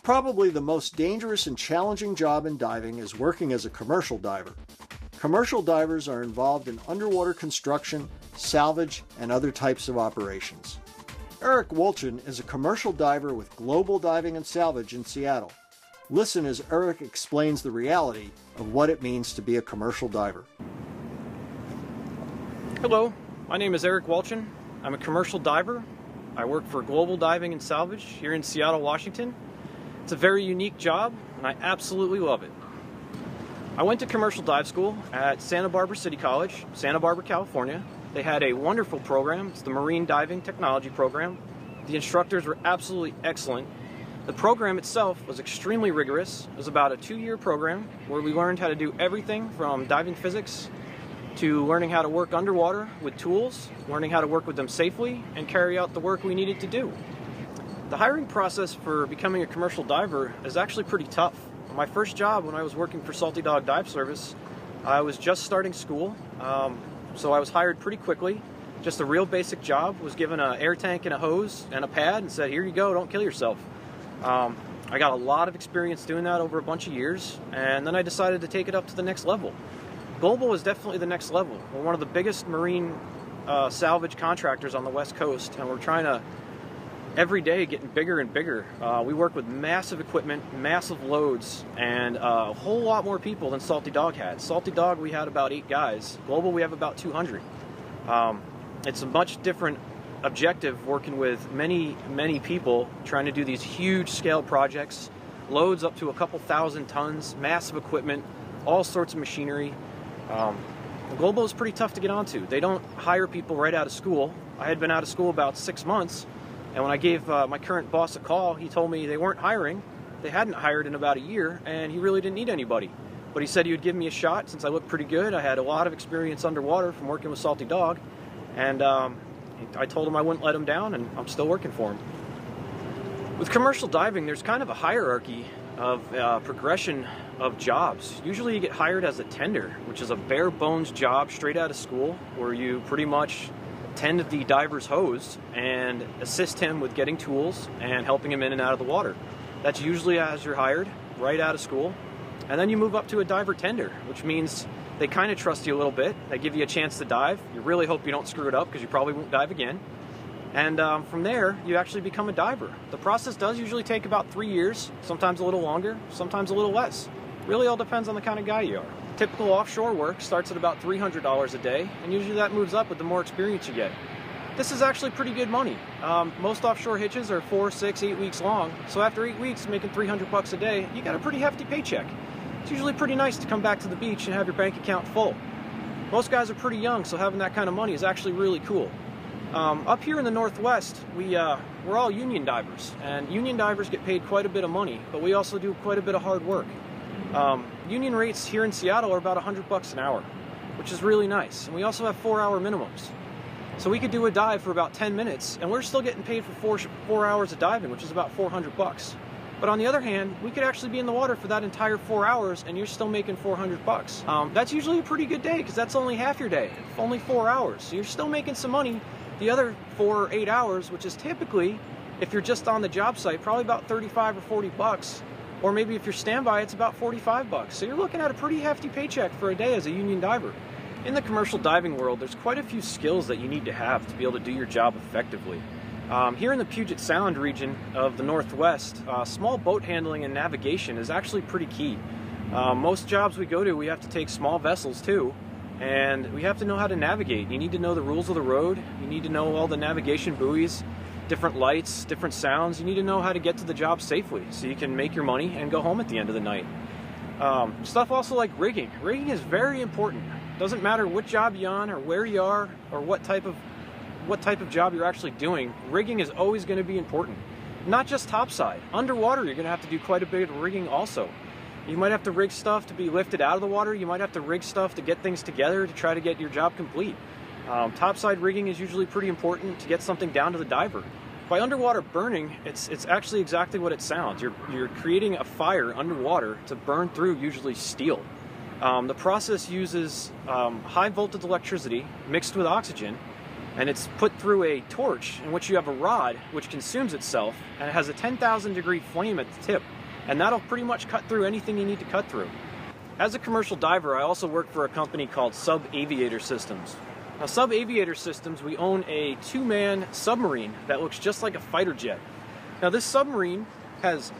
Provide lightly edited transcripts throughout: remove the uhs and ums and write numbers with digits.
Probably the most dangerous and challenging job in diving is working as a commercial diver. Commercial divers are involved in underwater construction, salvage, and other types of operations. Eric Wolchin is a commercial diver with Global Diving and Salvage in Seattle. Listen as Eric explains the reality of what it means to be a commercial diver. Hello, my name is Eric Wolchin. I'm a commercial diver. I work for Global Diving and Salvage here in Seattle, Washington. It's a very unique job, and I absolutely love it. I went to commercial dive school at Santa Barbara City College, Santa Barbara, California. They had a wonderful program. It's the Marine Diving Technology Program. The instructors were absolutely excellent. The program itself was extremely rigorous. It was about a 2-year program where we learned how to do everything from diving physics to learning how to work underwater with tools, learning how to work with them safely, and carry out the work we needed to do. The hiring process for becoming a commercial diver is actually pretty tough. My first job when I was working for Salty Dog Dive Service, I was just starting school, so I was hired pretty quickly. Just a real basic job, was given an air tank and a hose and a pad and said, here you go, don't kill yourself. I got a lot of experience doing that over a bunch of years, and then I decided to take it up to the next level. Global is definitely the next level. We're one of the biggest marine salvage contractors on the West Coast, and we're trying to every day getting bigger and bigger. We work with massive equipment, massive loads, and a whole lot more people than Salty Dog had. Salty Dog, we had about 8 guys. Global, we have about 200. It's a much different objective working with many people trying to do these huge scale projects, loads up to a couple thousand tons, massive equipment, all sorts of machinery. Global is pretty tough to get onto. They don't hire people right out of school. I had been out of school about 6 months. And when I gave my current boss a call, he told me they weren't hiring. They hadn't hired in about a year, and he really didn't need anybody. But he said he would give me a shot since I looked pretty good. I had a lot of experience underwater from working with Salty Dog. And I told him I wouldn't let him down, and I'm still working for him. With commercial diving, there's kind of a hierarchy of progression of jobs. Usually you get hired as a tender, which is a bare bones job straight out of school, where you pretty much tend the diver's hose and assist him with getting tools and helping him in and out of the water. That's usually as you're hired, right out of school. And then you move up to a diver tender, which means they kind of trust you a little bit. They give you a chance to dive. You really hope you don't screw it up because you probably won't dive again. And from there, you actually become a diver. The process does usually take about 3 years, sometimes a little longer, sometimes a little less. Really all depends on the kind of guy you are. Typical offshore work starts at about $300 a day, and usually that moves up with the more experience you get. This is actually pretty good money. Most offshore hitches are 4, 6, 8 weeks long, so after 8 weeks making $300 a day, you got a pretty hefty paycheck. It's usually pretty nice to come back to the beach and have your bank account full. Most guys are pretty young, so having that kind of money is actually really cool. Up here in the Northwest, we're all union divers, and union divers get paid quite a bit of money, but we also do quite a bit of hard work. Union rates here in Seattle are about $100 an hour, which is really nice. And we also have 4-hour minimums. So we could do a dive for about 10 minutes, and we're still getting paid for 4 hours of diving, which is about $400. But on the other hand, we could actually be in the water for that entire 4 hours, and you're still making $400. That's usually a pretty good day, because that's only half your day, only 4 hours. So you're still making some money the other 4 or 8 hours, which is typically, if you're just on the job site, probably about $35 or $40. Or maybe if you're standby, it's about $45. So you're looking at a pretty hefty paycheck for a day as a union diver. In the commercial diving world, there's quite a few skills that you need to have to be able to do your job effectively. Here in the Puget Sound region of the Northwest, small boat handling and navigation is actually pretty key. Most jobs we go to, we have to take small vessels too, and we have to know how to navigate. You need to know the rules of the road. You need to know all the navigation buoys, different lights, different sounds. You need to know how to get to the job safely so you can make your money and go home at the end of the night. Stuff also like rigging. Rigging is very important. Doesn't matter what job you're on or where you are or what type of job you're actually doing. Rigging is always going to be important. Not just topside. Underwater, you're going to have to do quite a bit of rigging also. You might have to rig stuff to be lifted out of the water. You might have to rig stuff to get things together to try to get your job complete. Topside rigging is usually pretty important to get something down to the diver. By underwater burning, it's actually exactly what it sounds. You're creating a fire underwater to burn through usually steel. The process uses high voltage electricity mixed with oxygen, and it's put through a torch in which you have a rod which consumes itself, and it has a 10,000 degree flame at the tip, and that'll pretty much cut through anything you need to cut through. As a commercial diver, I also work for a company called Sub Aviator Systems. Now, Sub Aviator Systems, we own a 2-man submarine that looks just like a fighter jet. Now, this submarine has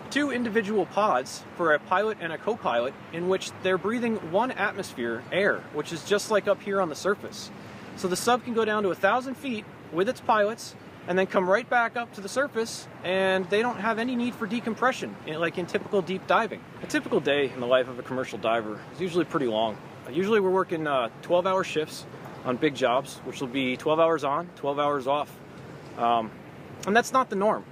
2 individual pods for a pilot and a co-pilot, in which they're breathing 1 atmosphere air, which is just like up here on the surface. So the sub can go down to 1,000 feet with its pilots and then come right back up to the surface, and they don't have any need for decompression, like in typical deep diving. A typical day in the life of a commercial diver is usually pretty long. Usually we're working 12-hour shifts on big jobs, which will be 12 hours on, 12 hours off. And that's not the norm.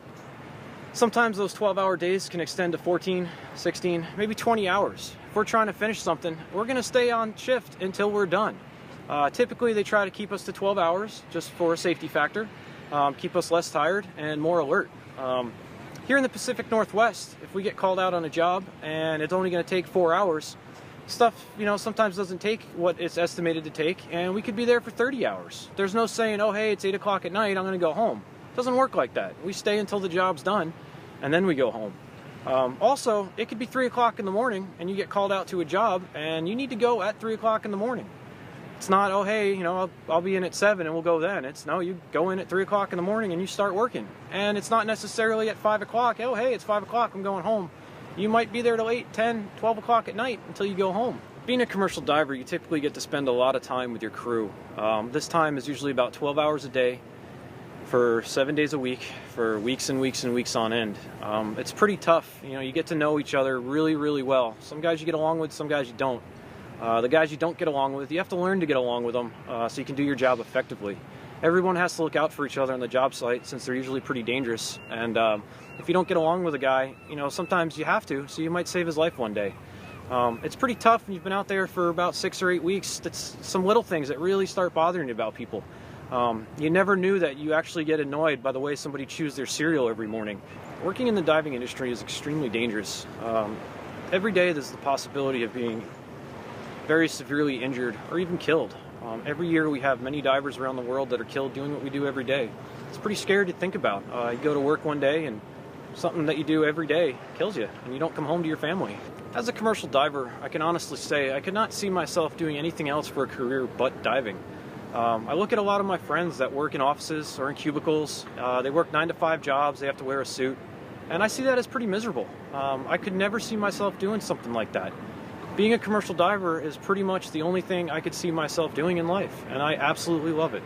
Sometimes those 12-hour days can extend to 14, 16, maybe 20 hours. If we're trying to finish something, we're going to stay on shift until we're done. Typically they try to keep us to 12 hours just for a safety factor, keep us less tired and more alert. Here in the Pacific Northwest, if we get called out on a job and it's only going to take 4 hours, stuff, sometimes doesn't take what it's estimated to take, and we could be there for 30 hours. There's no saying, oh hey, it's 8 o'clock at night, I'm going to go home. It doesn't work like that. We stay until the job's done, and then we go home. Also, it could be 3 o'clock in the morning and you get called out to a job and you need to go at 3 o'clock in the morning. It's not, oh hey, I'll be in at 7 and we'll go then. It's no, you go in at 3 o'clock in the morning and you start working. And it's not necessarily at 5 o'clock, oh hey, it's 5 o'clock, I'm going home. You might be there till 8, 10, 12 o'clock at night until you go home. Being a commercial diver, you typically get to spend a lot of time with your crew. This time is usually about 12 hours a day for 7 days a week for weeks and weeks and weeks on end. It's pretty tough. You get to know each other really, really well. Some guys you get along with, some guys you don't. The guys you don't get along with, you have to learn to get along with them so you can do your job effectively. Everyone has to look out for each other on the job site since they're usually pretty dangerous. And if you don't get along with a guy, sometimes you have to, so you might save his life one day. It's pretty tough when you've been out there for about 6 or 8 weeks. That's some little things that really start bothering you about people. You never knew that you actually get annoyed by the way somebody chews their cereal every morning. Working in the diving industry is extremely dangerous. Every day there's the possibility of being very severely injured or even killed. Every year we have many divers around the world that are killed doing what we do every day. It's pretty scary to think about. You go to work one day and something that you do every day kills you and you don't come home to your family. As a commercial diver, I can honestly say I could not see myself doing anything else for a career but diving. I look at a lot of my friends that work in offices or in cubicles. They work 9-to-5 jobs, they have to wear a suit, and I see that as pretty miserable. I could never see myself doing something like that. Being a commercial diver is pretty much the only thing I could see myself doing in life, and I absolutely love it.